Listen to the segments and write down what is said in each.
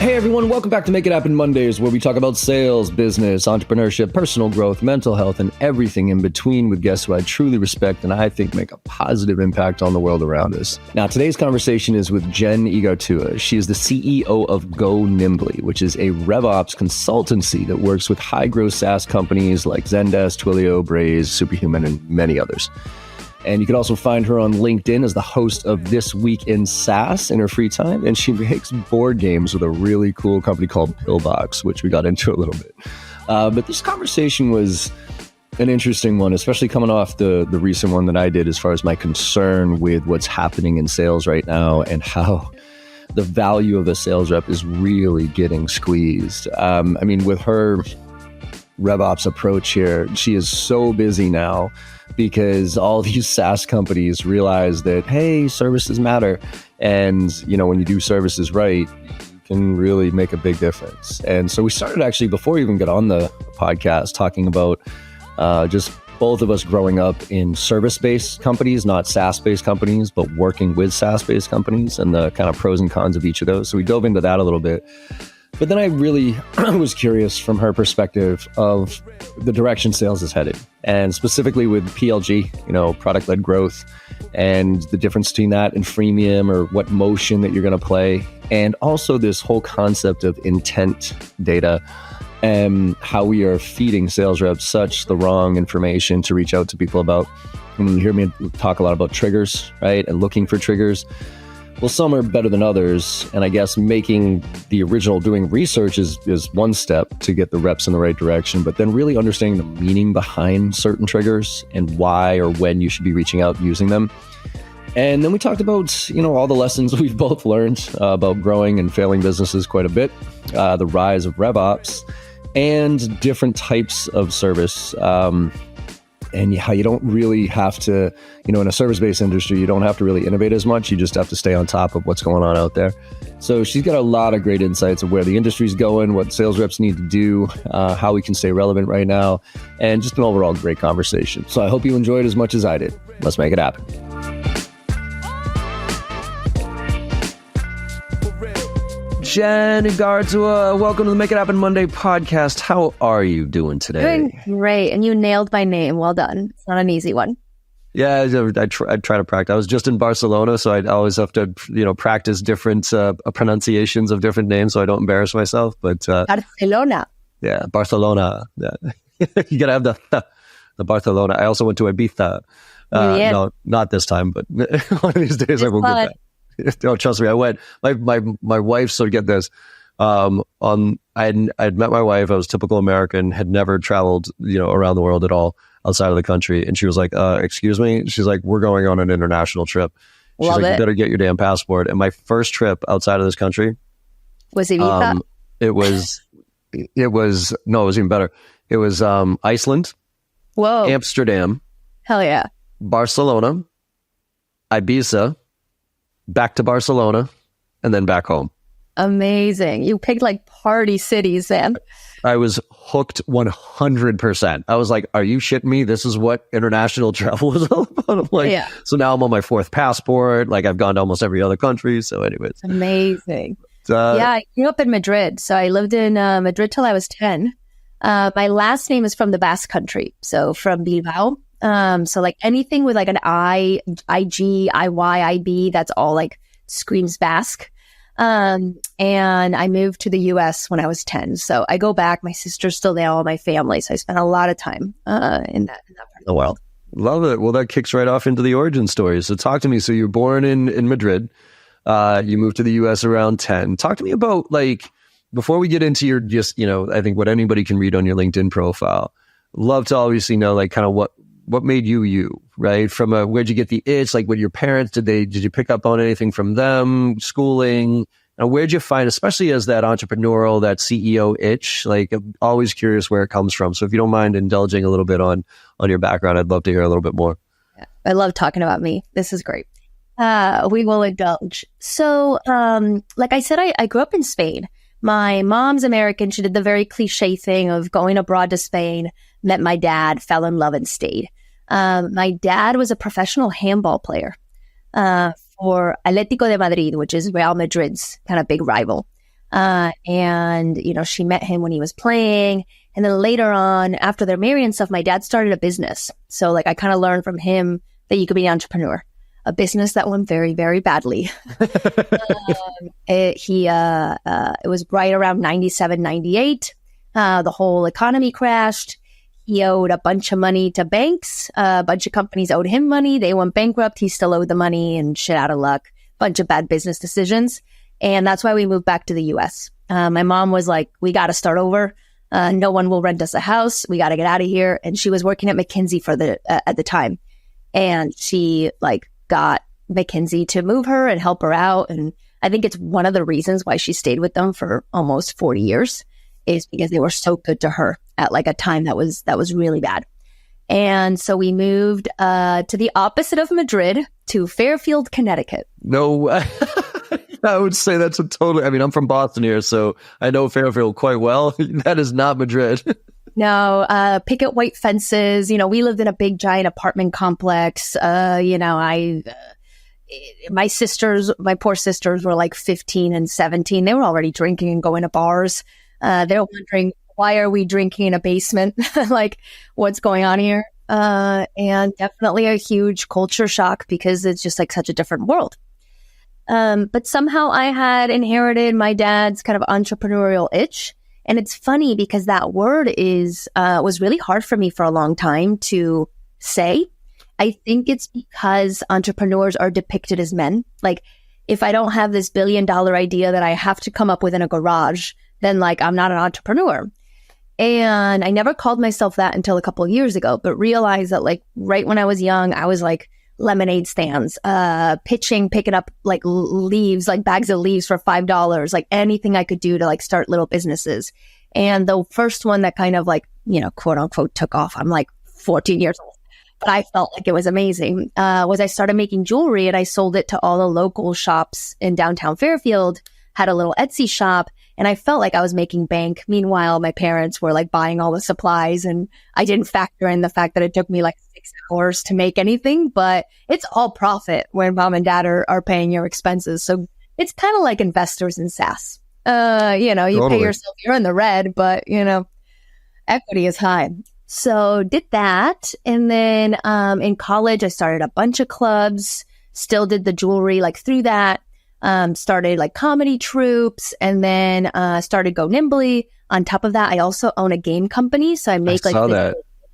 Hey everyone, welcome back to Make It Happen Mondays, where we talk about sales, business, entrepreneurship, personal growth, mental health, and everything in between with guests who I truly respect and I think make a positive impact on the world around us. Now, today's conversation is with Jen Igartua. She is the CEO of Go Nimbly, which is a RevOps consultancy that works with high-growth SaaS companies like Zendesk, Twilio, Braze, Superhuman, and many others. And you can also find her on LinkedIn as the host of This Week in SaaS in her free time. And she makes board games with a really cool company called Pillbox, which we got into a little bit. But this conversation was an interesting one, especially coming off the recent one that I did as far as my concern with what's happening in sales right now and how the value of a sales rep is really getting squeezed. With her RevOps approach here, she is so busy now because all these SaaS companies realize that, hey, services matter. And, when you do services right, you can really make a big difference. And so we started actually, before we even get on the podcast, talking about just both of us growing up in service-based companies, not SaaS-based companies, but working with SaaS-based companies and the kind of pros and cons of each of those. So we dove into that a little bit. But then I really was curious from her perspective of the direction sales is headed, and specifically with PLG, product-led growth, and the difference between that and freemium, or what motion that you're going to play, and also this whole concept of intent data and how we are feeding sales reps such the wrong information to reach out to people about. And you hear me talk a lot about triggers, right? And looking for triggers. Well, some are better than others, and I guess making the original doing research is one step to get the reps in the right direction, but then really understanding the meaning behind certain triggers and why or when you should be reaching out using them. And then we talked about, all the lessons we've both learned about growing and failing businesses quite a bit, the rise of RevOps, and different types of service. And how you don't really have to, in a service-based industry, you don't have to really innovate as much. You just have to stay on top of what's going on out there. So she's got a lot of great insights of where the industry's going, what sales reps need to do, how we can stay relevant right now, and just an overall great conversation. So I hope you enjoyed as much as I did. Let's make it happen. Jen Igartua, welcome to the Make It Happen Monday podcast. How are you doing today? Doing great. And you nailed my name. Well done. It's not an easy one. Yeah, I try to practice. I was just in Barcelona, so I always have to, practice different pronunciations of different names so I don't embarrass myself. But Barcelona. Yeah, Barcelona. Yeah. You got to have the Barcelona. I also went to Ibiza. No, not this time, but one of these days I will get that. No, trust me, I went. My wife, so get this. I'd met my wife. I was typical American, had never traveled, around the world at all outside of the country. And she was like, excuse me? She's like, we're going on an international trip. She's like, you better get your damn passport. And my first trip outside of this country was Ibiza. It was even better. It was Iceland. Whoa. Amsterdam. Hell yeah. Barcelona. Ibiza. Back to Barcelona, and then back home. Amazing. You picked like party cities, man. I was hooked 100%. I was like, are you shitting me? This is what international travel is all about. I'm like, yeah. So now I'm on my fourth passport. Like, I've gone to almost every other country. So anyways. Amazing. I grew up in Madrid. So I lived in Madrid till I was 10. My last name is from the Basque country. So from Bilbao. So like anything with like an I, IG, IY, IB, that's all like screams Basque. And I moved to the US when I was 10. So I go back, my sister's still there, all my family. So I spent a lot of time, in that part of the world. Love it. Well, that kicks right off into the origin story. So talk to me. So you're born in Madrid. You moved to the US around 10. Talk to me about, like, before we get into your just, I think what anybody can read on your LinkedIn profile, love to obviously know, like, kind of what made you, right? From where'd you get the itch? Like, with your parents, did you pick up on anything from them? Schooling? And where'd you find, especially as that entrepreneurial, that CEO itch? Like, I'm always curious where it comes from. So if you don't mind indulging a little bit on your background, I'd love to hear a little bit more. Yeah, I love talking about me. This is great. We will indulge. So, like I said, I grew up in Spain. My mom's American. She did the very cliche thing of going abroad to Spain, met my dad, fell in love and stayed. My dad was a professional handball player for Atlético de Madrid, which is Real Madrid's kind of big rival. And, she met him when he was playing. And then later on, after they're married and stuff, my dad started a business. So like I kind of learned from him that you could be an entrepreneur, a business that went very, very badly. It was right around 97, 98. The whole economy crashed. He owed a bunch of money to banks. A bunch of companies owed him money. They went bankrupt. He still owed the money and shit out of luck. Bunch of bad business decisions. And that's why we moved back to the US. My mom was like, we got to start over. No one will rent us a house. We got to get out of here. And she was working at McKinsey at the time. And she got McKinsey to move her and help her out. And I think it's one of the reasons why she stayed with them for almost 40 years is because they were so good to her at a time that was really bad. And so we moved to the opposite of Madrid, to Fairfield, Connecticut. No, I would say that's I'm from Boston here, so I know Fairfield quite well. That is not Madrid. No, picket white fences. We lived in a big, giant apartment complex. My poor sisters were like 15 and 17. They were already drinking and going to bars. They were wondering, why are we drinking in a basement? What's going on here? And definitely a huge culture shock because it's just such a different world. But somehow I had inherited my dad's kind of entrepreneurial itch. And it's funny because that word was really hard for me for a long time to say. I think it's because entrepreneurs are depicted as men. If I don't have this $1 billion idea that I have to come up with in a garage, then I'm not an entrepreneur. And I never called myself that until a couple of years ago, but realized that right when I was young, I was lemonade stands, picking up leaves, bags of leaves for $5, anything I could do to start little businesses. And the first one that kind of quote unquote took off, I'm 14 years old, but I felt like it was amazing, was I started making jewelry and I sold it to all the local shops in downtown Fairfield, had a little Etsy shop. And I felt like I was making bank. Meanwhile, my parents were buying all the supplies, and I didn't factor in the fact that it took me 6 hours to make anything, but it's all profit when mom and dad are paying your expenses. So it's kind of like investors in SaaS. You totally pay yourself, you're in the red, but equity is high. So did that. And then, in college, I started a bunch of clubs, still did the jewelry through that. Started comedy troupes, and then started Go Nimbly. On top of that, I also own a game company, so I make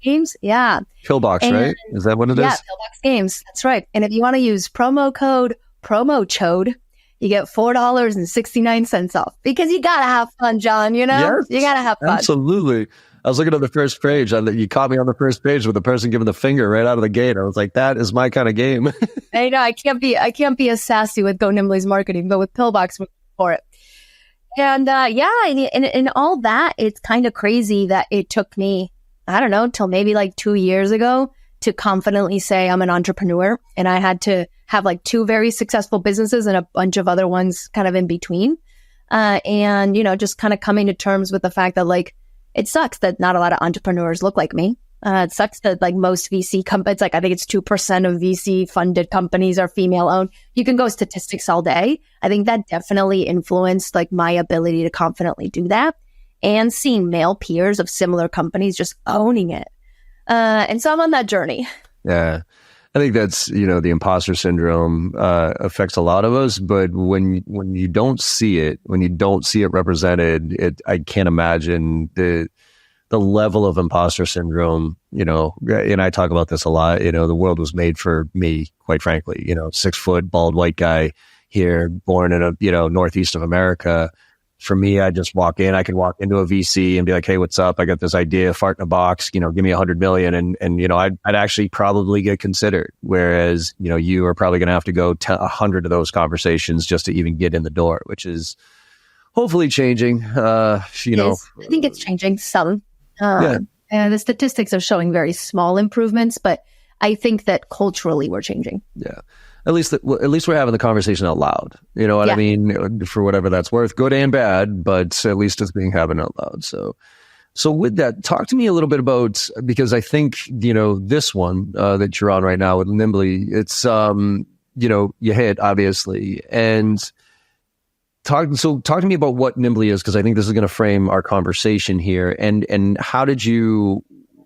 games. Yeah, Pillbox, right? Is that what it is? Yeah, Pillbox Games. That's right. And if you want to use promo code PROMOCHODE, you get $4.69 off because you gotta have fun, John. Yes, you gotta have fun. Absolutely. I was looking at the first page. You caught me on the first page with the person giving the finger right out of the gate. I was like, that is my kind of game. I know I can't be as sassy with Go Nimbly's marketing, but with Pillbox for it. And and all that, it's kind of crazy that it took me, I don't know, till maybe 2 years ago to confidently say I'm an entrepreneur. And I had to have 2 very successful businesses and a bunch of other ones kind of in between. And just kind of coming to terms with the fact that it sucks that not a lot of entrepreneurs look like me. It sucks that most VC companies, I think it's 2% of VC funded companies are female owned. You can go statistics all day. I think that definitely influenced my ability to confidently do that, and seeing male peers of similar companies just owning it. And so I'm on that journey. Yeah. I think that's, the imposter syndrome affects a lot of us, but when you don't see it, represented, I can't imagine the level of imposter syndrome, and I talk about this a lot, the world was made for me, quite frankly, 6 foot, bald white guy here, born in a, northeast of America. For me, I just walk in. I can walk into a VC and be like, "Hey, what's up? I got this idea, fart in a box. Give me $100 million," and I'd actually probably get considered. Whereas, you are probably going to have to go 100 of those conversations just to even get in the door, which is hopefully changing. I think it's changing some. And the statistics are showing very small improvements, but I think that culturally we're changing. Yeah. At least we're having the conversation out loud. You know what I mean? For whatever that's worth, good and bad, but at least it's being having out loud. So with that, talk to me a little bit about, because I think, this one that you're on right now with Nimbly, it's, you hit obviously. And Talk to me about what Nimbly is, because I think this is going to frame our conversation here. And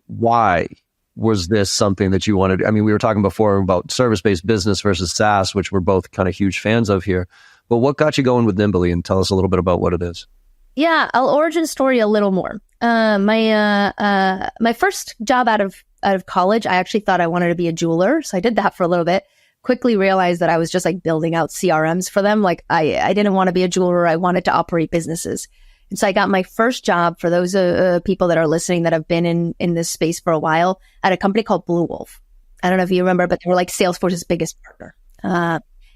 why was this something that you wanted? I mean, we were talking before about service-based business versus SaaS, which we're both kind of huge fans of here. But what got you going with Nimbly? And tell us a little bit about what it is. Yeah, I'll origin story a little more. My first job out of college, I actually thought I wanted to be a jeweler. So I did that for a little bit. Quickly realized that I was just like building out CRMs for them. Like I didn't want to be a jeweler. I wanted to operate businesses. And so I got my first job, for those people that are listening that have been in this space for a while, at a company called Blue Wolf. I don't know if you remember, but they were like Salesforce's biggest partner.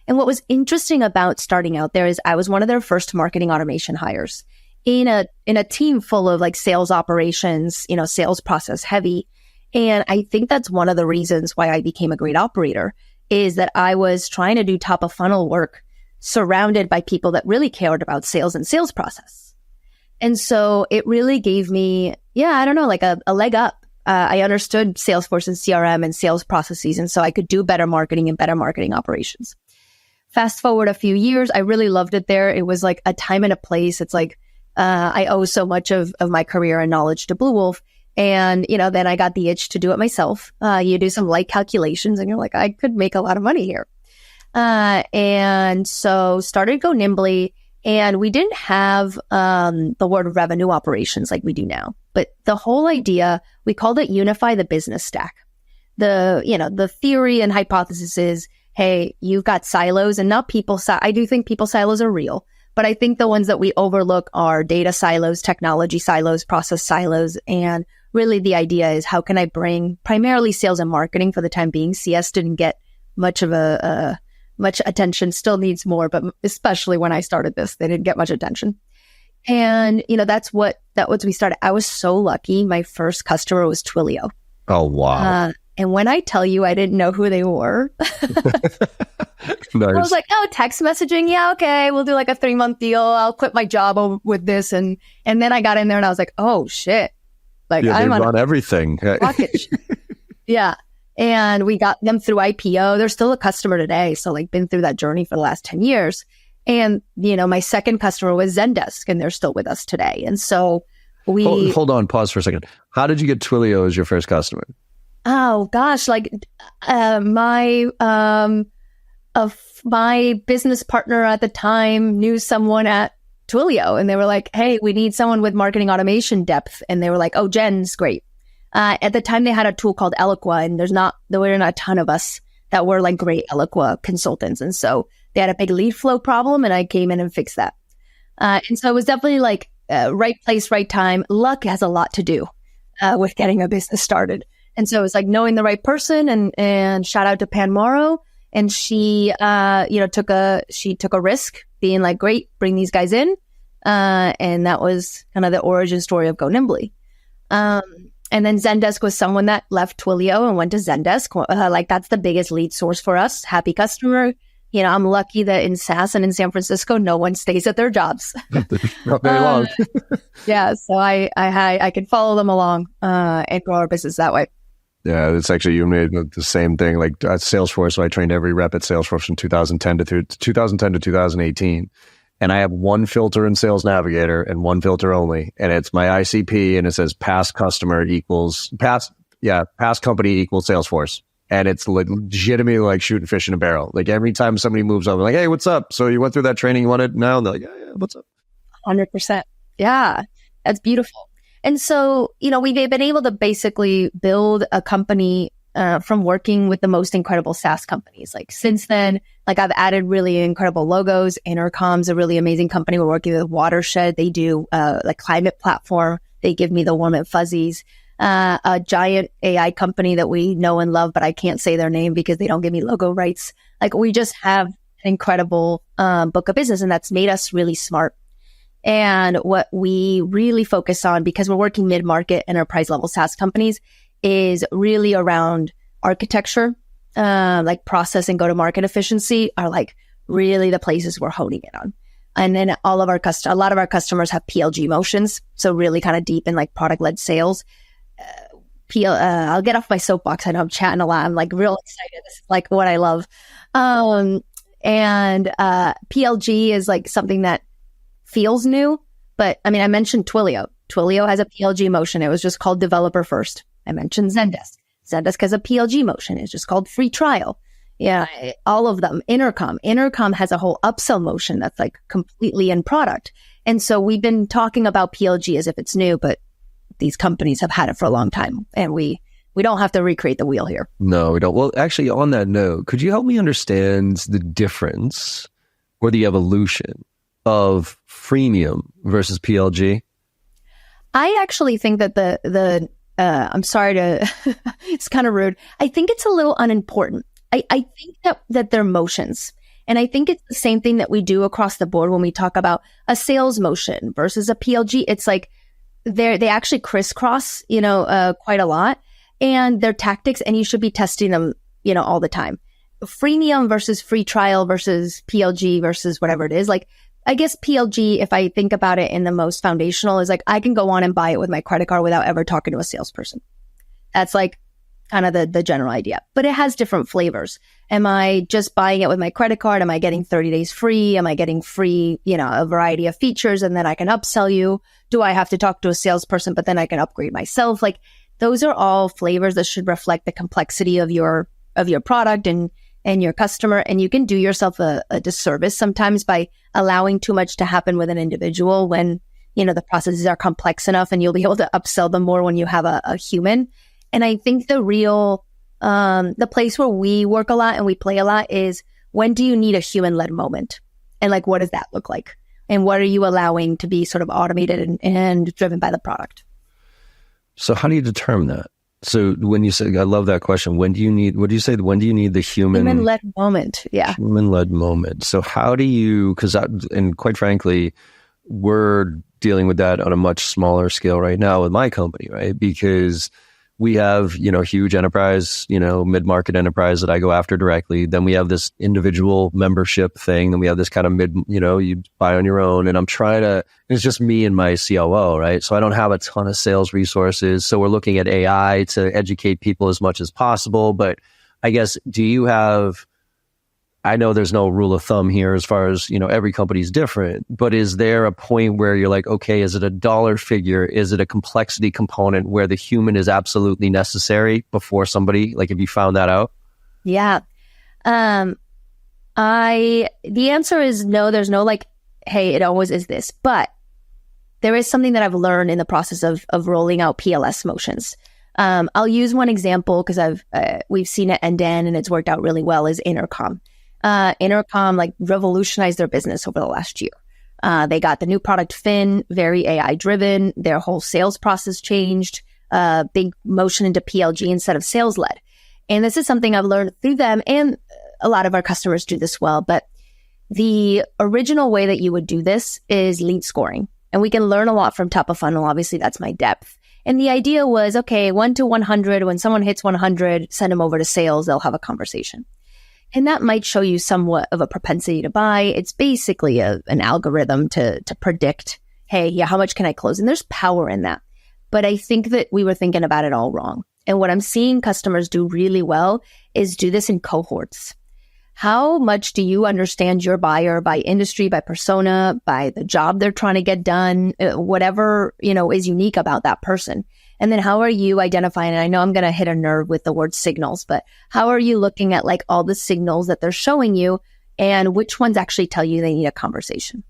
And what was interesting about starting out there is I was one of their first marketing automation hires in a team full of like sales operations, sales process heavy. And I think that's one of the reasons why I became a great operator, is that I was trying to do top of funnel work surrounded by people that really cared about sales and sales process. And so it really gave me, like a leg up. I understood Salesforce and CRM and sales processes. And so I could do better marketing and better marketing operations. Fast forward a few years, I really loved it there. It was like a time and a place. It's like, I owe so much of my career and knowledge to Blue Wolf. And, then I got the itch to do it myself. You do some light calculations and you're like, I could make a lot of money here. And so started Go Nimbly. And we didn't have the word revenue operations like we do now. But the whole idea, we called it unify the business stack. The theory and hypothesis is, hey, you've got silos and not people. I do think people silos are real, but I think the ones that we overlook are data silos, technology silos, process silos. And really the idea is, how can I bring primarily sales and marketing for the time being? CS didn't get much of much attention, still needs more, but especially when I started this, they didn't get much attention. And, that was we started. I was so lucky. My first customer was Twilio. Oh, wow. And when I tell you I didn't know who they were, Nice. I was like, oh, text messaging. Yeah, okay. We'll do like a 3-month deal. I'll quit my job with this. And then I got in there and I was like, oh shit. Like I'm on everything. Package. Yeah. And we got them through IPO. They're still a customer today. So like been through that journey for the last 10 years. And, my second customer was Zendesk, and they're still with us today. And so we... Hold on, pause for a second. How did you get Twilio as your first customer? Oh gosh, like my business partner at the time knew someone at Twilio, and they were like, hey, we need someone with marketing automation depth. And they were like, oh, Jen's great. At the time, they had a tool called Eloqua, and there were not a ton of us that were like great Eloqua consultants. And so they had a big lead flow problem, and I came in and fixed that. And so it was definitely like right place, right time. Luck has a lot to do with getting a business started. And so it was like knowing the right person, and shout out to Pan Morrow. And she, took a risk, being like, great, bring these guys in. And that was kind of the origin story of Go Nimbly. And then Zendesk was someone that left Twilio and went to Zendesk. Like that's the biggest lead source for us. Happy customer. I'm lucky that in SaaS and in San Francisco, no one stays at their jobs. Not very long. Yeah. So I could follow them along and grow our business that way. Yeah, it's actually, you made the same thing. Like at Salesforce, so I trained every rep at Salesforce from 2010 to 2018. And I have one filter in Sales Navigator and one filter only. And it's my ICP, and it says past company equals Salesforce. And it's legitimately like shooting fish in a barrel. Like every time somebody moves over, like, hey, what's up? So you went through that training, you want it now? And they're like, yeah, what's up? 100%. Yeah, that's beautiful. And so, we've been able to basically build a company from working with the most incredible SaaS companies. Like since then, like I've added really incredible logos. Intercom's a really amazing company. We're working with Watershed. They do like climate platform. They give me the warm and fuzzies. A giant AI company that we know and love, but I can't say their name because they don't give me logo rights. Like we just have an incredible book of business, and that's made us really smart. And what we really focus on, because we're working mid-market enterprise level SaaS companies, is really around architecture, like process and go-to-market efficiency are like really the places we're honing it on. And then a lot of our customers have PLG motions. So really kind of deep in like product-led sales. I'll get off my soapbox. I know I'm chatting a lot. I'm like real excited. This is like what I love. And PLG is like something that feels new, but I mean, I mentioned Twilio. Twilio has a PLG motion. It was just called developer first. I mentioned Zendesk. Zendesk has a PLG motion. It's just called free trial. Yeah, all of them. Intercom has a whole upsell motion that's like completely in product. And so we've been talking about PLG as if it's new, but these companies have had it for a long time, and we don't have to recreate the wheel here. No, we don't. Well, actually, on that note, could you help me understand the difference or the evolution of freemium versus PLG? I actually think that I'm sorry to, it's kind of rude. I think it's a little unimportant. I think that they're motions. And I think it's the same thing that we do across the board when we talk about a sales motion versus a PLG. It's like they actually crisscross, quite a lot, and they're tactics, and you should be testing them, all the time. Freemium versus free trial versus PLG versus whatever it is. Like, I guess PLG, if I think about it in the most foundational, is like I can go on and buy it with my credit card without ever talking to a salesperson. That's like kind of the general idea, but it has different flavors. Am I just buying it with my credit card? Am I getting 30 days free? Am I getting free, a variety of features, and then I can upsell you? Do I have to talk to a salesperson, but then I can upgrade myself? Like, those are all flavors that should reflect the complexity of your product and your customer. And you can do yourself a disservice sometimes by allowing too much to happen with an individual when, the processes are complex enough, and you'll be able to upsell them more when you have a human. And I think the real, the place where we work a lot and we play a lot is, when do you need a human-led moment? And like, what does that look like? And what are you allowing to be sort of automated and driven by the product? So how do you determine that? So when you say, I love that question, when do you need the human-led moment? Yeah. Human-led moment. So how do you, and quite frankly, we're dealing with that on a much smaller scale right now with my company, right? Because we have, huge enterprise, mid-market enterprise that I go after directly. Then we have this individual membership thing. Then we have this kind of you buy on your own. And it's just me and my COO, right? So I don't have a ton of sales resources. So we're looking at AI to educate people as much as possible. But I guess, I know there's no rule of thumb here as far as, every company's different, but is there a point where you're like, okay, is it a dollar figure? Is it a complexity component where the human is absolutely necessary before somebody, like, if you found that out? Yeah. The answer is no, there's no like, hey, it always is this, but there is something that I've learned in the process of rolling out PLS motions. I'll use one example because we've seen it end to end and it's worked out really well, is Intercom. Intercom like revolutionized their business over the last year. They got the new product Fin, very AI driven. Their whole sales process changed, big motion into PLG instead of sales led. And this is something I've learned through them, and a lot of our customers do this well. But the original way that you would do this is lead scoring. And we can learn a lot from top of funnel. Obviously, that's my depth. And the idea was, okay, 1 to 100, when someone hits 100, send them over to sales, they'll have a conversation. And that might show you somewhat of a propensity to buy. It's basically an algorithm to predict, hey, yeah, how much can I close? And there's power in that. But I think that we were thinking about it all wrong. And what I'm seeing customers do really well is do this in cohorts. How much do you understand your buyer by industry, by persona, by the job they're trying to get done, whatever, is unique about that person? And then how are you identifying, and I know I'm going to hit a nerve with the word signals, but how are you looking at like all the signals that they're showing you and which ones actually tell you they need a conversation?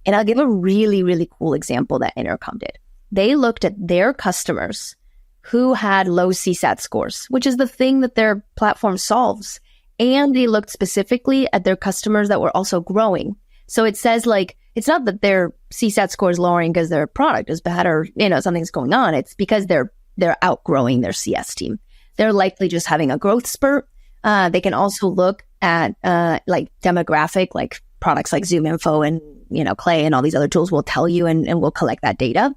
And I'll give a really, really cool example that Intercom did. They looked at their customers who had low CSAT scores, which is the thing that their platform solves. And they looked specifically at their customers that were also growing. So it says like, it's not that their CSAT score is lowering because their product is bad or, something's going on. It's because they're outgrowing their CS team. They're likely just having a growth spurt. They can also look at like demographic, like products like ZoomInfo and, Clay and all these other tools will tell you and will collect that data.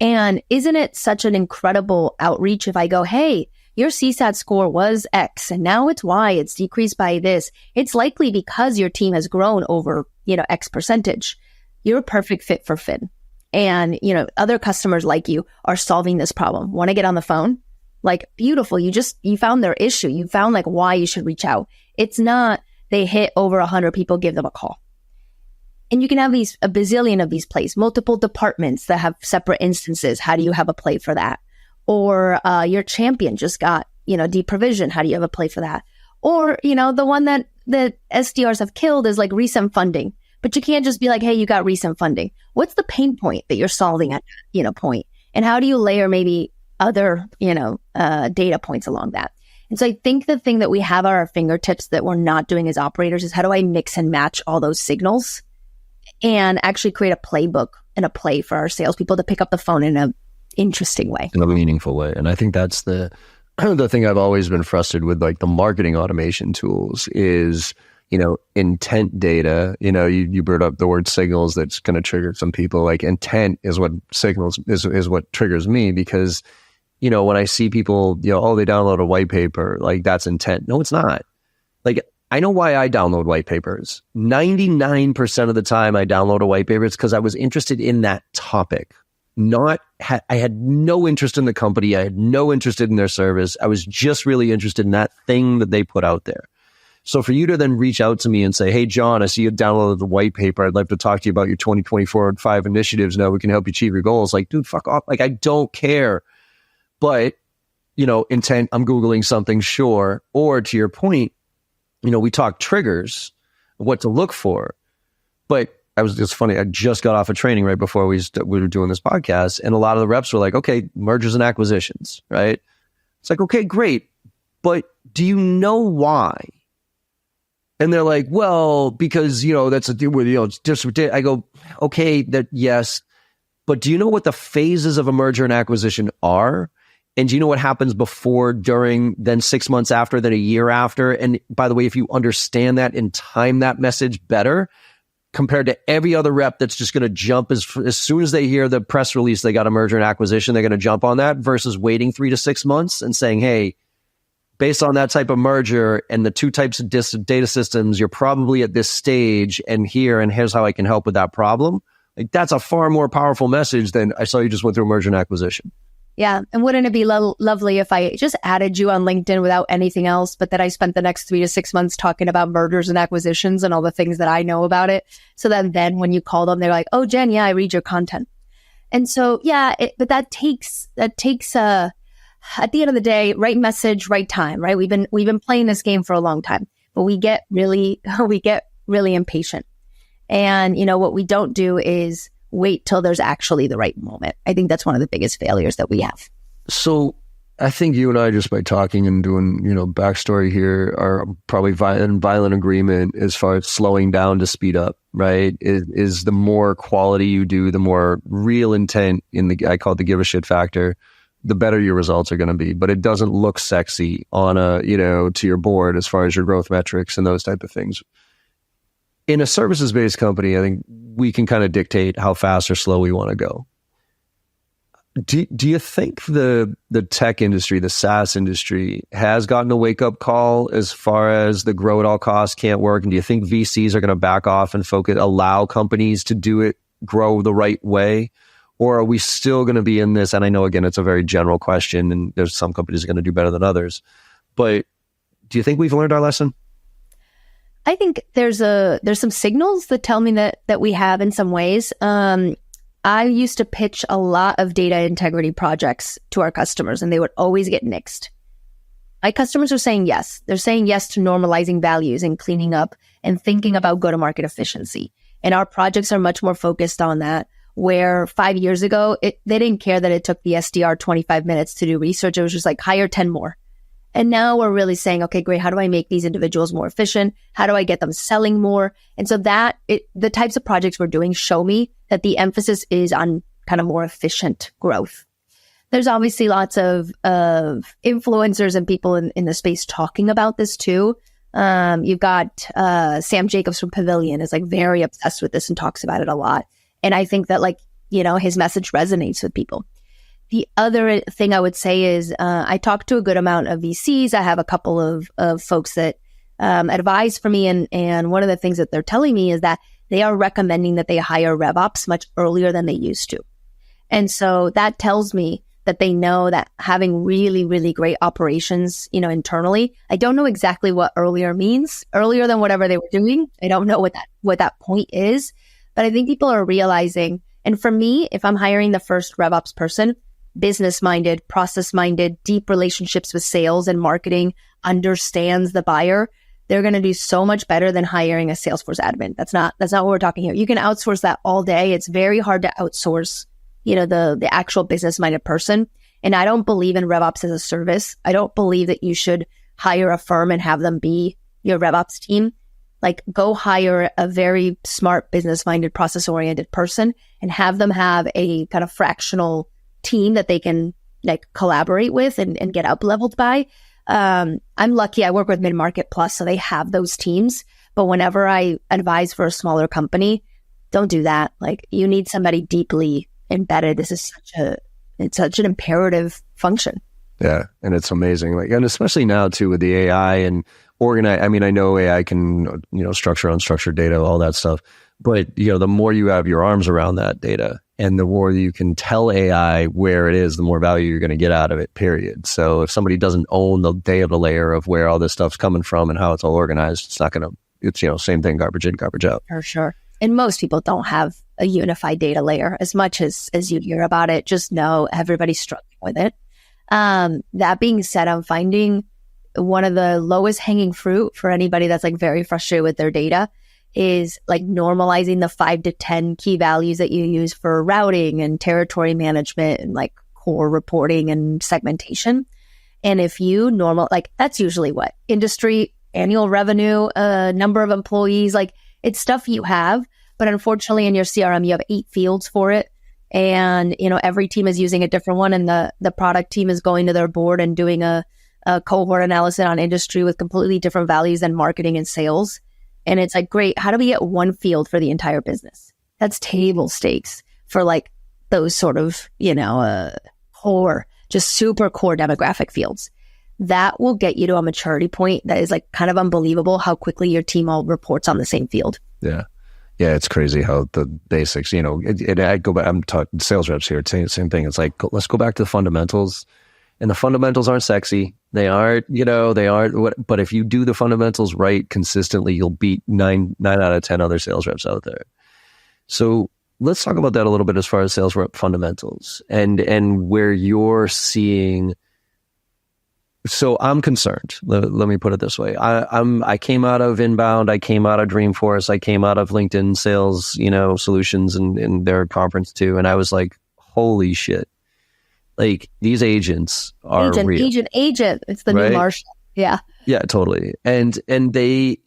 And isn't it such an incredible outreach if I go, hey, your CSAT score was X and now it's Y, it's decreased by this. It's likely because your team has grown over, X percentage. You're a perfect fit for Fin. And, other customers like you are solving this problem. Want to get on the phone? Like, beautiful. You found their issue. You found like why you should reach out. It's not they hit over 100 people, give them a call. And you can have a bazillion of these plays, multiple departments that have separate instances. How do you have a play for that? Or your champion just got, deprovision. How do you have a play for that? Or, the one that SDRs have killed is like recent funding. But you can't just be like, hey, you got recent funding. What's the pain point that you're solving at that, point? And how do you layer maybe other, data points along that? And so I think the thing that we have at our fingertips that we're not doing as operators is how do I mix and match all those signals and actually create a playbook and a play for our salespeople to pick up the phone in an interesting way. In a meaningful way. And I think that's the thing I've always been frustrated with, like the marketing automation tools is, intent data. You brought up the word signals that's going to trigger some people. Like intent is what signals is what triggers me because, when I see people, they download a white paper, like that's intent. No, it's not. Like, I know why I download white papers. 99% of the time I download a white paper, it's because I was interested in that topic. I had no interest in the company. I had no interest in their service. I was just really interested in that thing that they put out there. So for you to then reach out to me and say, hey, John, I see you downloaded the white paper. I'd love to talk to you about your 2024 and 5 initiatives. Now we can help you achieve your goals. Like, dude, fuck off. Like, I don't care. But, intent, I'm Googling something, sure. Or to your point, we talk triggers, what to look for. But it's funny, I just got off of training right before we were doing this podcast. And a lot of the reps were like, okay, mergers and acquisitions, right? It's like, okay, great. But do you know why? And they're like, well, because, that's a deal with, it's just, I go, okay, yes. But do you know what the phases of a merger and acquisition are? And do you know what happens before, during, then 6 months after, then a year after? And by the way, if you understand that and time that message better, compared to every other rep that's just going to jump as soon as they hear the press release, they got a merger and acquisition, they're going to jump on that versus waiting 3 to 6 months and saying, hey, based on that type of merger and the 2 types of data systems, you're probably at this stage and here's how I can help with that problem. Like that's a far more powerful message than I saw you just went through a merger and acquisition. Yeah. And wouldn't it be lovely if I just added you on LinkedIn without anything else, but that I spent the next 3 to 6 months talking about mergers and acquisitions and all the things that I know about it. So that then when you call them, they're like, oh, Jen, yeah, I read your content. And so, yeah, but that takes at the end of the day, right message, right time, right? We've been playing this game for a long time, but we get really impatient. And, what we don't do is wait till there's actually the right moment. I think that's one of the biggest failures that we have. So I think you and I, just by talking and doing, backstory here, are probably in violent agreement as far as slowing down to speed up, right? Is the more quality you do, the more real intent I call it the give a shit factor, the better your results are going to be. But it doesn't look sexy on to your board as far as your growth metrics and those type of things. In a services-based company, I think we can kind of dictate how fast or slow we want to go. Do you think the tech industry, the SaaS industry, has gotten a wake-up call as far as the grow at all costs can't work? And do you think VCs are going to back off and allow companies to do it, grow the right way? Or are we still going to be in this? And I know, again, it's a very general question, and there's some companies are going to do better than others. But do you think we've learned our lesson? I think there's some signals that tell me that we have in some ways. I used to pitch a lot of data integrity projects to our customers, and they would always get nixed. My customers are saying yes. They're saying yes to normalizing values and cleaning up and thinking about go-to-market efficiency. And our projects are much more focused on that, where 5 years ago, they didn't care that it took the SDR 25 minutes to do research. It was just like, hire 10 more. And now we're really saying, okay, great. How do I make these individuals more efficient? How do I get them selling more? And so the types of projects we're doing show me that the emphasis is on kind of more efficient growth. There's obviously lots of influencers and people in the space talking about this too. You've got Sam Jacobs from Pavilion is like very obsessed with this and talks about it a lot. And I think that his message resonates with people. The other thing I would say is I talk to a good amount of VCs. I have a couple of folks that advise for me. And one of the things that they're telling me is that they are recommending that they hire RevOps much earlier than they used to. And so that tells me that they know that having really, really great operations, internally. I don't know exactly what earlier means, earlier than whatever they were doing. I don't know what that point is. But I think people are realizing, and for me, if I'm hiring the first RevOps person, business-minded, process-minded, deep relationships with sales and marketing, understands the buyer, they're going to do so much better than hiring a Salesforce admin. That's not what we're talking here. You can outsource that all day. It's very hard to outsource, the actual business-minded person. And I don't believe in RevOps as a service. I don't believe that you should hire a firm and have them be your RevOps team. Like, go hire a very smart, business-minded, process-oriented person and have them have a kind of fractional team that they can like collaborate with and get up-leveled by. I'm lucky. I work with Mid-Market Plus, so they have those teams. But whenever I advise for a smaller company, don't do that. Like, you need somebody deeply embedded. This is such an imperative function. Yeah, and it's amazing. Like, and especially now too with the AI and organize. I mean, I know AI can structure unstructured data, all that stuff. But the more you have your arms around that data, and the more you can tell AI where it is, the more value you're going to get out of it, period. So if somebody doesn't own the data layer of where all this stuff's coming from and how it's all organized, it's not going to, it's, same thing, garbage in, garbage out. For sure. And most people don't have a unified data layer. As much as you hear about it, just know everybody's struggling with it. That being said, I'm finding one of the lowest hanging fruit for anybody that's like very frustrated with their data is like normalizing the 5 to 10 key values that you use for routing and territory management and like core reporting and segmentation. And if you like, that's usually what industry, annual revenue, number of employees, like it's stuff you have, but unfortunately in your CRM, you have 8 fields for it. And, every team is using a different one, and the product team is going to their board and doing a cohort analysis on industry with completely different values than marketing and sales. And it's like, great, how do we get one field for the entire business? That's table stakes for like those sort of, core, just super core demographic fields. That will get you to a maturity point that is like kind of unbelievable how quickly your team all reports on the same field. Yeah. Yeah, it's crazy how the basics, I go back, I'm talking sales reps here, same thing. It's like, let's go back to the fundamentals. And the fundamentals aren't sexy. They aren't, but if you do the fundamentals right consistently, you'll beat 9 out of 10 other sales reps out there. So let's talk about that a little bit as far as sales rep fundamentals and where you're seeing. So I'm concerned. Let me put it this way. I came out of Inbound. I came out of Dreamforce. I came out of LinkedIn Sales, Solutions and their conference too. And I was like, holy shit. Like, these agents are real. Agent. It's the new Marshall. Yeah. Yeah, totally. And they,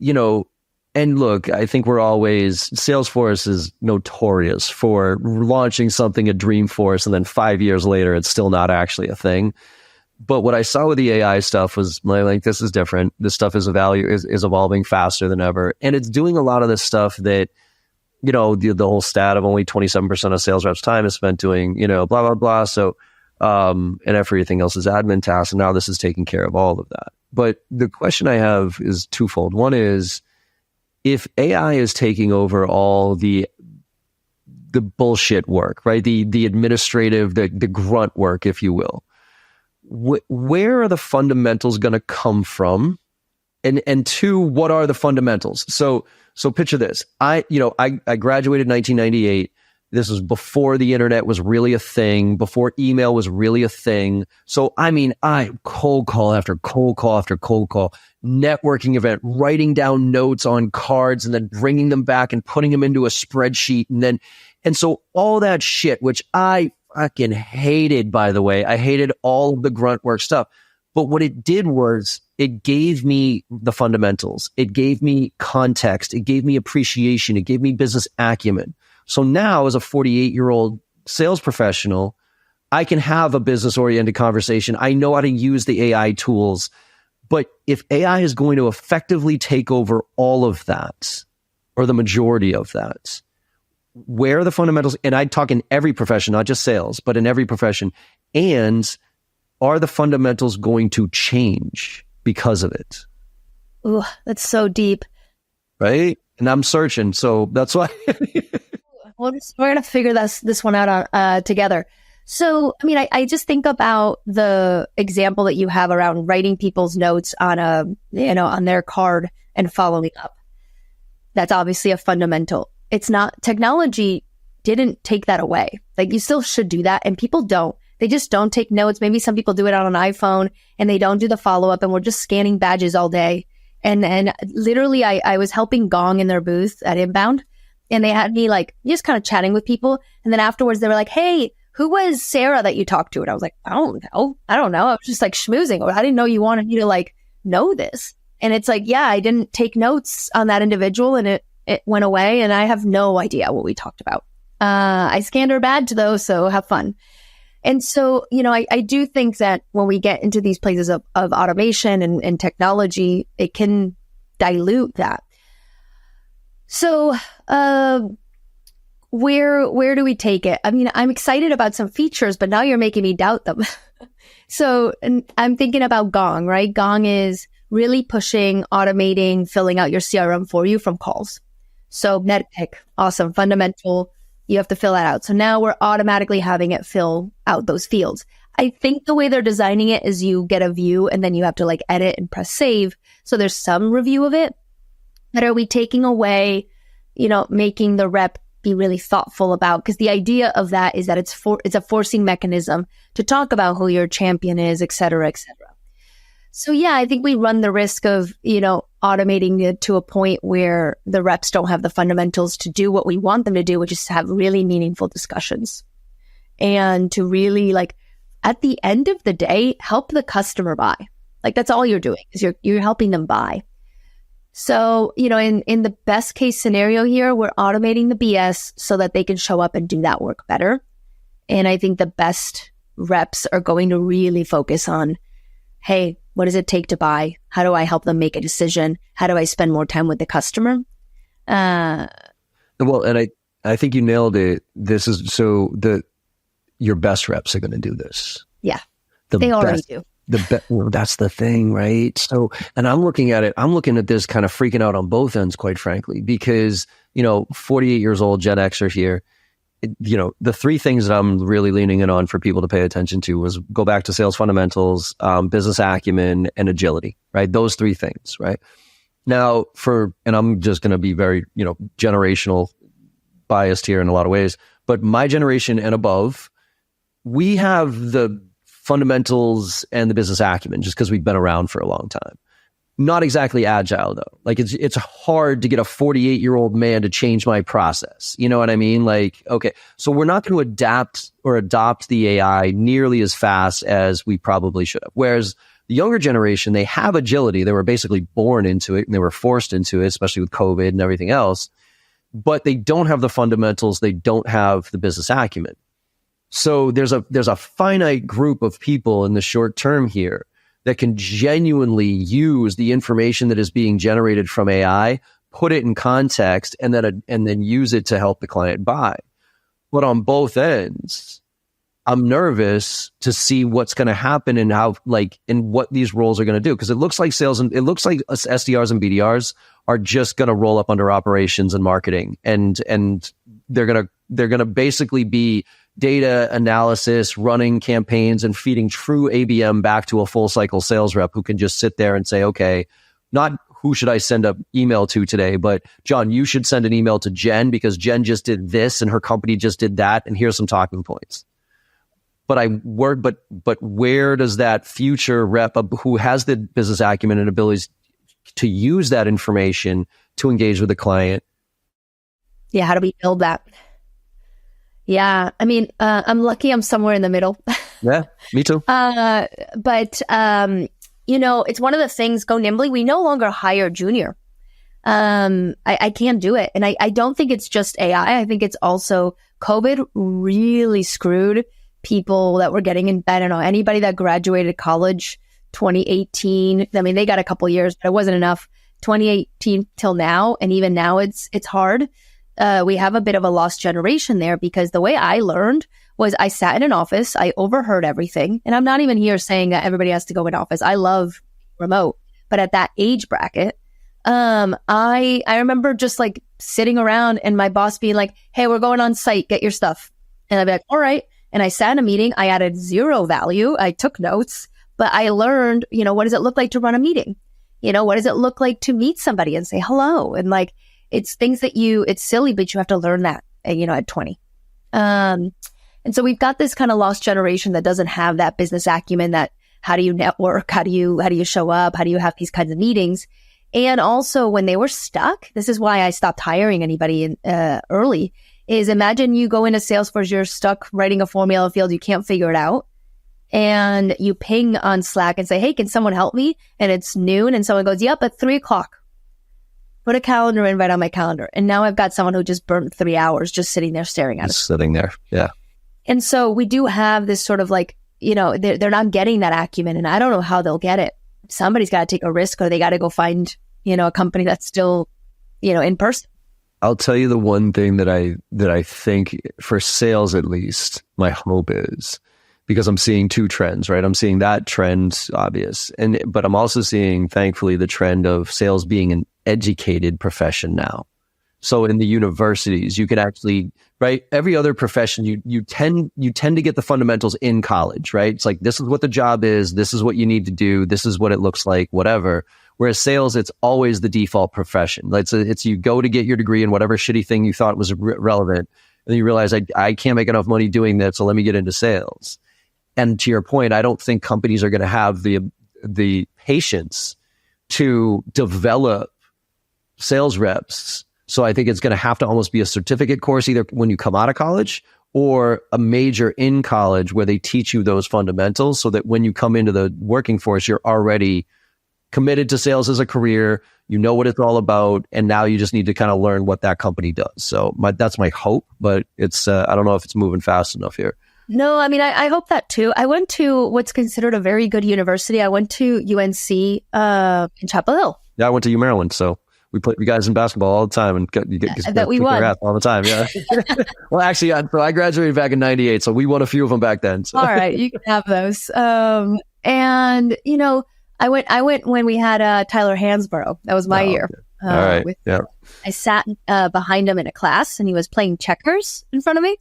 and look, I think Salesforce is notorious for launching something at Dreamforce and then 5 years later, it's still not actually a thing. But what I saw with the AI stuff was like, this is different. This stuff is evolving faster than ever. And it's doing a lot of this stuff that, the whole stat of only 27% of sales reps' time is spent doing, blah, blah, blah. So, and everything else is admin tasks. And now this is taking care of all of that. But the question I have is twofold. One is, if AI is taking over all the bullshit work, right? The administrative, the grunt work, if you will, where are the fundamentals going to come from? And two, what are the fundamentals? So picture this. I graduated in 1998. This was before the internet was really a thing, before email was really a thing. So, I cold call after cold call after cold call, networking event, writing down notes on cards and then bringing them back and putting them into a spreadsheet. And so all that shit, which I fucking hated, by the way, I hated all of the grunt work stuff. But what it did was it gave me the fundamentals. It gave me context. It gave me appreciation. It gave me business acumen. So now, as a 48-year-old sales professional, I can have a business-oriented conversation. I know how to use the AI tools. But if AI is going to effectively take over all of that, or the majority of that, where are the fundamentals? And I talk in every profession, not just sales, but in every profession. And are the fundamentals going to change because of it? Ooh, that's so deep. Right? And I'm searching. So that's why. We're going to figure this one out together. So, I just think about the example that you have around writing people's notes on on their card and following up. That's obviously a fundamental. it's not, technology didn't take that away. Like, you still should do that. And people don't. They just don't take notes. Maybe some people do it on an iPhone and they don't do the follow-up, and we're just scanning badges all day. And literally I was helping Gong in their booth at Inbound, and they had me like just kind of chatting with people. And then afterwards they were like, hey, who was Sarah that you talked to? And I was like, I don't know. I was just like schmoozing. I didn't know you wanted me to like know this. And it's like, yeah, I didn't take notes on that individual, and it went away, and I have no idea what we talked about. I scanned her badge though, so have fun. And so, I do think that when we get into these places of automation and technology, it can dilute that. So, where do we take it? I mean, I'm excited about some features, but now you're making me doubt them. So, and I'm thinking about Gong, right? Gong is really pushing, automating, filling out your CRM for you from calls. So net pick, awesome, fundamental. You have to fill that out. So now we're automatically having it fill out those fields. I think the way they're designing it is you get a view and then you have to like edit and press save. So there's some review of it. But are we taking away, making the rep be really thoughtful about? Because the idea of that is that it's a forcing mechanism to talk about who your champion is, et cetera, et cetera. So yeah, I think we run the risk of, automating it to a point where the reps don't have the fundamentals to do what we want them to do, which is to have really meaningful discussions and to really like, at the end of the day, help the customer buy. Like, that's all you're doing is you're helping them buy. So, in the best case scenario here, we're automating the BS so that they can show up and do that work better. And I think the best reps are going to really focus on, hey, what does it take to buy? How do I help them make a decision? How do I spend more time with the customer? Well, and I think you nailed it. This is your best reps are going to do this. Yeah, they already do. Well, that's the thing, right? So, and I'm looking at this kind of freaking out on both ends, quite frankly, because, 48 years old, Gen Xer here. The three things that I'm really leaning in on for people to pay attention to was go back to sales fundamentals, business acumen, and agility, right? Those three things, right? Now and I'm just going to be very, generational biased here in a lot of ways, but my generation and above, we have the fundamentals and the business acumen just because we've been around for a long time. Not exactly agile though. Like it's hard to get a 48-year-old man to change my process. You know what I mean? Like, okay, so we're not going to adapt or adopt the AI nearly as fast as we probably should have. Whereas the younger generation, they have agility. They were basically born into it and they were forced into it, especially with COVID and everything else. But they don't have the fundamentals. They don't have the business acumen. So there's a finite group of people in the short term here that can genuinely use the information that is being generated from AI, put it in context, and then use it to help the client buy. But on both ends, I'm nervous to see what's going to happen and and what these roles are going to do. Because it looks like SDRs and BDRs are just going to roll up under operations and marketing, and they're going to basically be data analysis, running campaigns, and feeding true ABM back to a full cycle sales rep who can just sit there and say, okay, not who should I send an email to today, but John, you should send an email to Jen because Jen just did this and her company just did that, and here's some talking points. But where does that future rep who has the business acumen and abilities to use that information to engage with the client? Yeah, how do we build that? Yeah, I mean, I'm lucky I'm somewhere in the middle. Yeah, me too. But it's one of the things, Go Nimbly, we no longer hire junior. I can't do it. And I don't think it's just AI. I think it's also COVID really screwed people that were getting in bed. I don't know, anybody that graduated college 2018, I mean, they got a couple years, but it wasn't enough. 2018 till now. And even now it's hard. We have a bit of a lost generation there because the way I learned was I sat in an office, I overheard everything. And I'm not even here saying that everybody has to go in office. I love remote. But at that age bracket, I remember just like sitting around and my boss being like, hey, we're going on site, get your stuff. And I'd be like, all right. And I sat in a meeting, I added zero value. I took notes, but I learned, what does it look like to run a meeting? What does it look like to meet somebody and say hello? And like, it's things that it's silly, but you have to learn that, at 20. And so we've got this kind of lost generation that doesn't have that business acumen, that how do you network? How do you show up? How do you have these kinds of meetings? And also when they were stuck, this is why I stopped hiring anybody early, is imagine you go into Salesforce, you're stuck writing a formula field, you can't figure it out. And you ping on Slack and say, hey, can someone help me? And it's noon and someone goes, yep, at 3:00. Put a calendar invite on my calendar. And now I've got someone who just burnt 3 hours just sitting there staring at us. Sitting there, yeah. And so we do have this sort of like, they're not getting that acumen, and I don't know how they'll get it. Somebody's got to take a risk, or they got to go find, a company that's still, in person. I'll tell you the one thing that I think for sales, at least, my hope is, because I'm seeing two trends, right? I'm seeing that trend obvious, but I'm also seeing, thankfully, the trend of sales being an educated profession now. So in the universities, you can actually, right? Every other profession, you tend to get the fundamentals in college, right? It's like, this is what the job is, this is what you need to do, this is what it looks like, whatever. Whereas sales, it's always the default profession. It's you go to get your degree in whatever shitty thing you thought was relevant, and then you realize I can't make enough money doing that, so let me get into sales. And to your point, I don't think companies are going to have the patience to develop sales reps. So I think it's going to have to almost be a certificate course, either when you come out of college or a major in college where they teach you those fundamentals, so that when you come into the working force, you're already committed to sales as a career, you know what it's all about, and now you just need to kind of learn what that company does. So that's my hope, but it's I don't know if it's moving fast enough here. No, I mean, I hope that too. I went to what's considered a very good university. I went to UNC in Chapel Hill. Yeah, I went to U Maryland, so we play you guys in basketball all the time, and you get that we won all the time. Yeah. Well, actually, I graduated back in '98, so we won a few of them back then. So. All right, you can have those. And I went when we had Tyler Hansborough. That was my year. Okay. All right. Yeah. I sat behind him in a class, and he was playing checkers in front of me.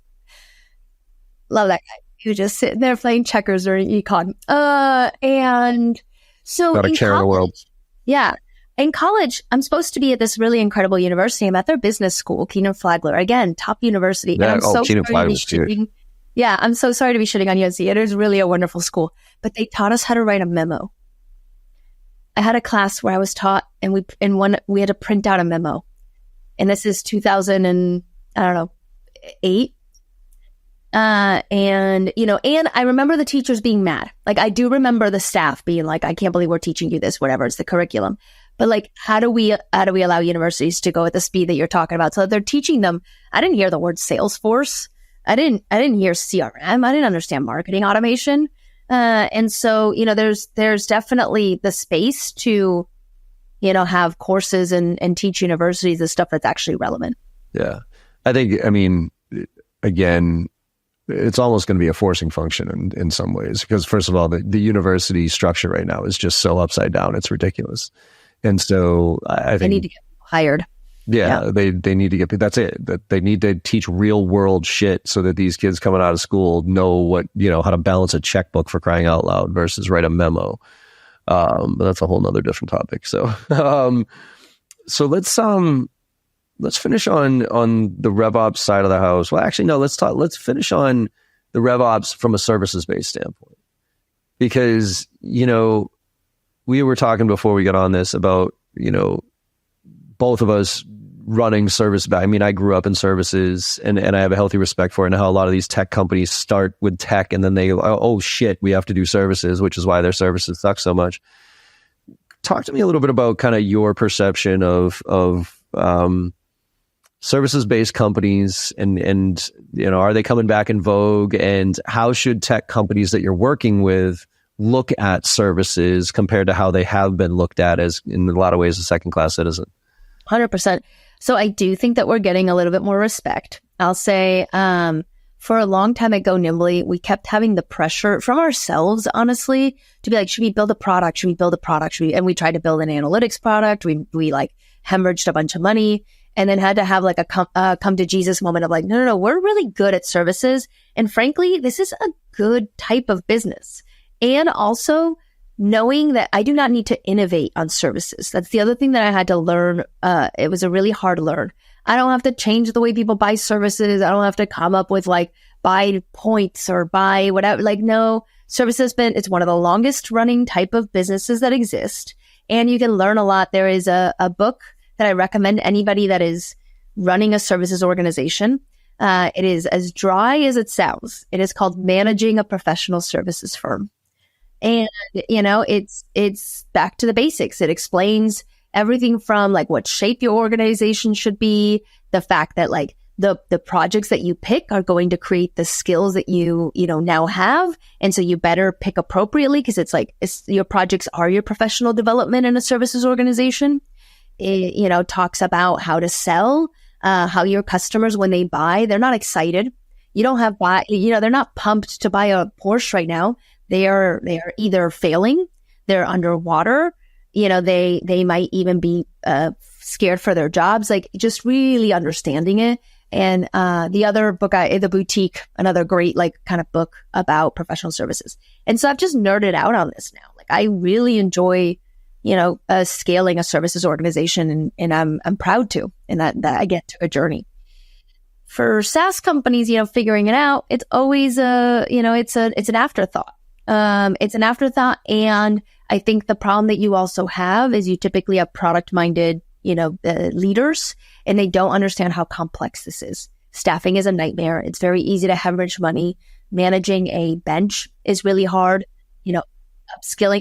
Love that guy. He was just sitting there playing checkers during econ. And so got a care in the world. Yeah. In college, I'm supposed to be at this really incredible university. I'm at their business school, Keenan Flagler. Again, top university. Yeah, and I'm so Keenan sorry to be shitting. Yeah, I'm so sorry to be shitting on UNC. It is really a wonderful school. But they taught us how to write a memo. I had a class where I was taught, and we had to print out a memo. And this is 2008. And I remember the teachers being mad. Like, I do remember the staff being like, I can't believe we're teaching you this, whatever, it's the curriculum. But like, how do we allow universities to go at the speed that you're talking about? So they're teaching them. I didn't hear the word Salesforce. I didn't hear CRM. I didn't understand marketing automation. And so, there's definitely the space to, have courses and teach universities the stuff that's actually relevant. Yeah. Again, it's almost going to be a forcing function in some ways, because first of all, the university structure right now is just so upside down. It's ridiculous. And so I think they need to get hired. Yeah. They need to get, that's it. That they need to teach real world shit so that these kids coming out of school know what, how to balance a checkbook, for crying out loud, versus write a memo. But that's a whole nother different topic. So, so let's finish on the RevOps side of the house. Well, actually, no, let's finish on the RevOps from a services-based standpoint. Because, we were talking before we got on this about, both of us running service. I grew up in services, and I have a healthy respect for it, and how a lot of these tech companies start with tech and then they, oh shit, we have to do services, which is why their services suck so much. Talk to me a little bit about kind of your perception of services-based companies, and are they coming back in vogue, and how should tech companies that you're working with look at services compared to how they have been looked at as, in a lot of ways, a second-class citizen? 100%. So I do think that we're getting a little bit more respect. I'll say for a long time at Go Nimbly, we kept having the pressure from ourselves, honestly, to be like, should we build a product? Should we build a product? And we tried to build an analytics product. We like hemorrhaged a bunch of money, and then had to have like a come to Jesus moment of like, no, we're really good at services. And frankly, this is a good type of business. And also, knowing that I do not need to innovate on services. That's the other thing that I had to learn. It was a really hard learn. I don't have to change the way people buy services. I don't have to come up with like buy points or buy whatever. Like, no, services it's one of the longest running type of businesses that exist. And you can learn a lot. There is a book that I recommend anybody that is running a services organization. It is as dry as it sounds. It is called Managing a Professional Services Firm. And, it's back to the basics. It explains everything from like what shape your organization should be, the fact that like the projects that you pick are going to create the skills that you now have. And so you better pick appropriately because your projects are your professional development in a services organization. It, talks about how to sell, how your customers, when they buy, they're not excited. You don't have they're not pumped to buy a Porsche right now. They are either failing, they're underwater, they might even be scared for their jobs, like just really understanding it. And the other book, The Boutique, another great like kind of book about professional services. And so I've just nerded out on this now. Like I really enjoy, scaling a services organization, and I'm proud to, and that I get to a journey. For SaaS companies, figuring it out, it's always it's an afterthought. It's an afterthought. And I think the problem that you also have is you typically have product-minded, leaders, and they don't understand how complex this is. Staffing is a nightmare. It's very easy to hemorrhage money. Managing a bench is really hard. Upskilling,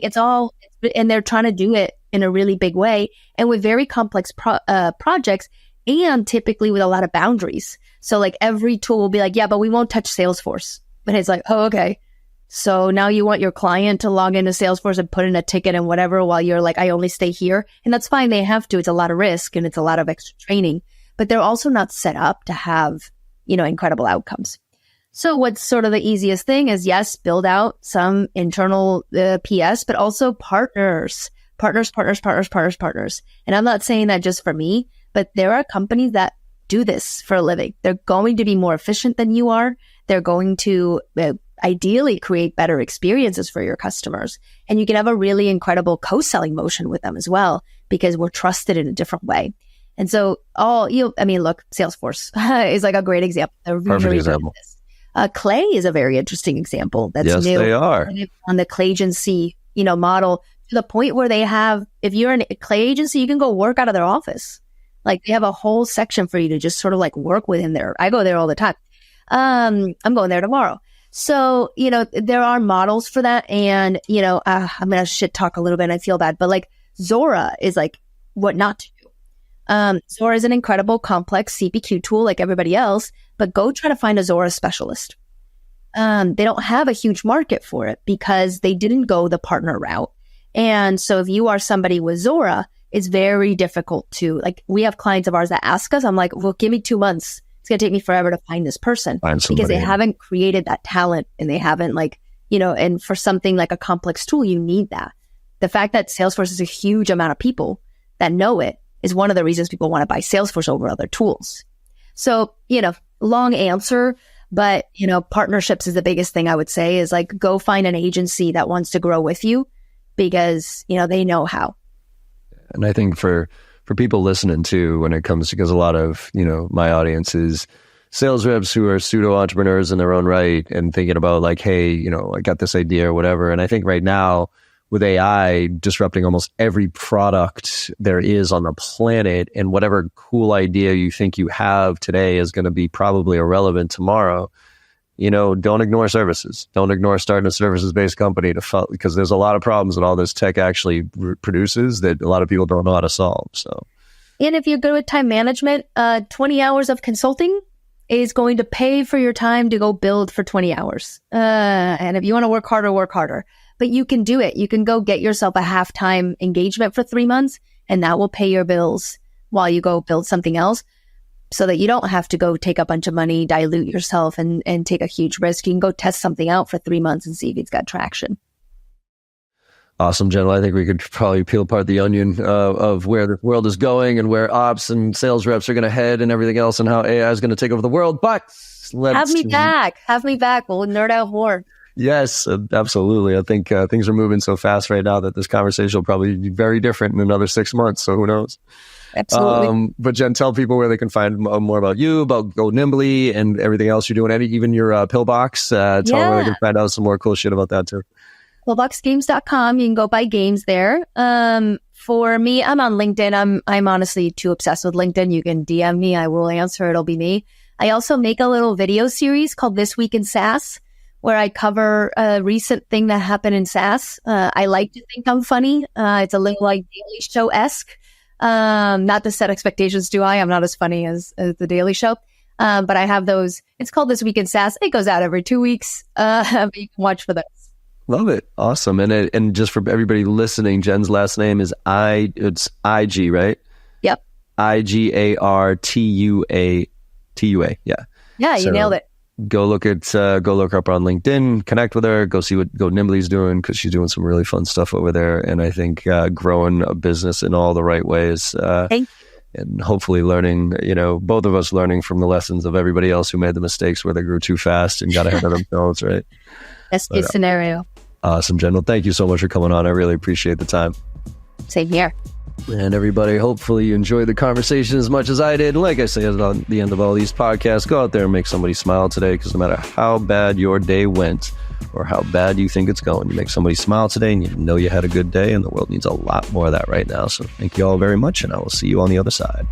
and they're trying to do it in a really big way and with very complex projects, and typically with a lot of boundaries. So like every tool will be like, yeah, but we won't touch Salesforce. But it's like, oh, okay. So now you want your client to log into Salesforce and put in a ticket and whatever while you're like, I only stay here. And that's fine. They have to. It's a lot of risk and it's a lot of extra training, but they're also not set up to have, incredible outcomes. So what's sort of the easiest thing is, yes, build out some internal PS, but also partners. And I'm not saying that just for me, but there are companies that do this for a living. They're going to be more efficient than you are. They're going to ideally create better experiences for your customers. And you can have a really incredible co-selling motion with them as well, because we're trusted in a different way. And so look, Salesforce is like a great example. Perfect example. Clay is a very interesting example. That's yes, new. They are on the Clay agency, model, to the point where they have, if you're a Clay agency, you can go work out of their office. Like they have a whole section for you to just sort of like work within there. I go there all the time. I'm going there tomorrow. So, there are models for that. And, I'm going to shit talk a little bit and I feel bad, but like Zora is like what not to do. Zora is an incredible complex CPQ tool like everybody else, but go try to find a Zora specialist. They don't have a huge market for it because they didn't go the partner route. And so if you are somebody with Zora, it's very difficult to, like, we have clients of ours that ask us, I'm like, well, give me 2 months. It's going to take me forever to find this person because they haven't created that talent and they haven't and for something like a complex tool, you need that. The fact that Salesforce is a huge amount of people that know it is one of the reasons people want to buy Salesforce over other tools. So, long answer, but, partnerships is the biggest thing I would say is like, go find an agency that wants to grow with you because, they know how. And I think for people listening too, when it comes, because a lot of, my audience is sales reps who are pseudo entrepreneurs in their own right and thinking about like, hey, I got this idea or whatever. And I think right now with AI disrupting almost every product there is on the planet, and whatever cool idea you think you have today is going to be probably irrelevant tomorrow. Don't ignore services. Don't ignore starting a services-based company because there's a lot of problems that all this tech actually produces that a lot of people don't know how to solve. So, and if you're good with time management, 20 hours of consulting is going to pay for your time to go build for 20 hours. And if you want to work harder, work harder. But you can do it. You can go get yourself a half-time engagement for 3 months, and that will pay your bills while you go build something else, so that you don't have to go take a bunch of money, dilute yourself, and take a huge risk. You can go test something out for 3 months and see if it's got traction. Awesome, Jen. I think we could probably peel apart the onion of where the world is going and where ops and sales reps are going to head and everything else and how AI is going to take over the world. But have me back. We'll nerd out more. Yes, absolutely. I think things are moving so fast right now that this conversation will probably be very different in another 6 months. So who knows? Absolutely. But Jen, tell people where they can find more about you, about Go Nimbly, and everything else you're doing. Even your pillbox. Tell them where they can find out some more cool shit about that too. Pillboxgames.com. You can go buy games there. For me, I'm on LinkedIn. I'm honestly too obsessed with LinkedIn. You can DM me. I will answer. It'll be me. I also make a little video series called This Week in SaaS, where I cover a recent thing that happened in SaaS. I like to think I'm funny. It's a little like Daily Show-esque. Not to set expectations too high. I'm not as funny as the Daily Show. But I have those. It's called This Week in SaaS. It goes out every 2 weeks. But you can watch for those. Love it. Awesome. And just for everybody listening, Jen's last name is it's IG, right? Yep. Igartua. Yeah. Yeah, you nailed it. Go look her up on LinkedIn, connect with her, go see what Go Nimbly's doing, because she's doing some really fun stuff over there. And I think growing a business in all the right ways. Thank you. And hopefully learning, both of us learning from the lessons of everybody else who made the mistakes where they grew too fast and got ahead of themselves, right? Best case scenario. Awesome, Jen. Well, thank you so much for coming on. I really appreciate the time. Same here. And everybody, hopefully you enjoyed the conversation as much as I did. Like I say at the end of all these podcasts, go out there and make somebody smile today, because no matter how bad your day went or how bad you think it's going, you make somebody smile today and you know you had a good day, and the world needs a lot more of that right now. So thank you all very much, and I will see you on the other side.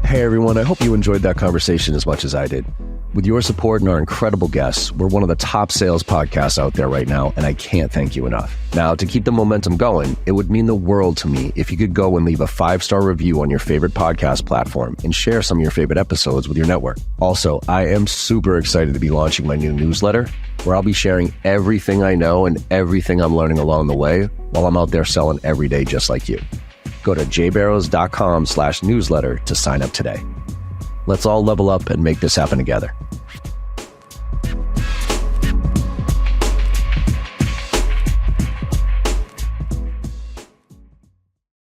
Hey everyone, I hope you enjoyed that conversation as much as I did. With your support and our incredible guests, we're one of the top sales podcasts out there right now, and I can't thank you enough. Now, to keep the momentum going, it would mean the world to me if you could go and leave a 5-star review on your favorite podcast platform and share some of your favorite episodes with your network. Also, I am super excited to be launching my new newsletter, where I'll be sharing everything I know and everything I'm learning along the way while I'm out there selling every day just like you. Go to jbarrows.com/newsletter to sign up today. Let's all level up and make this happen together.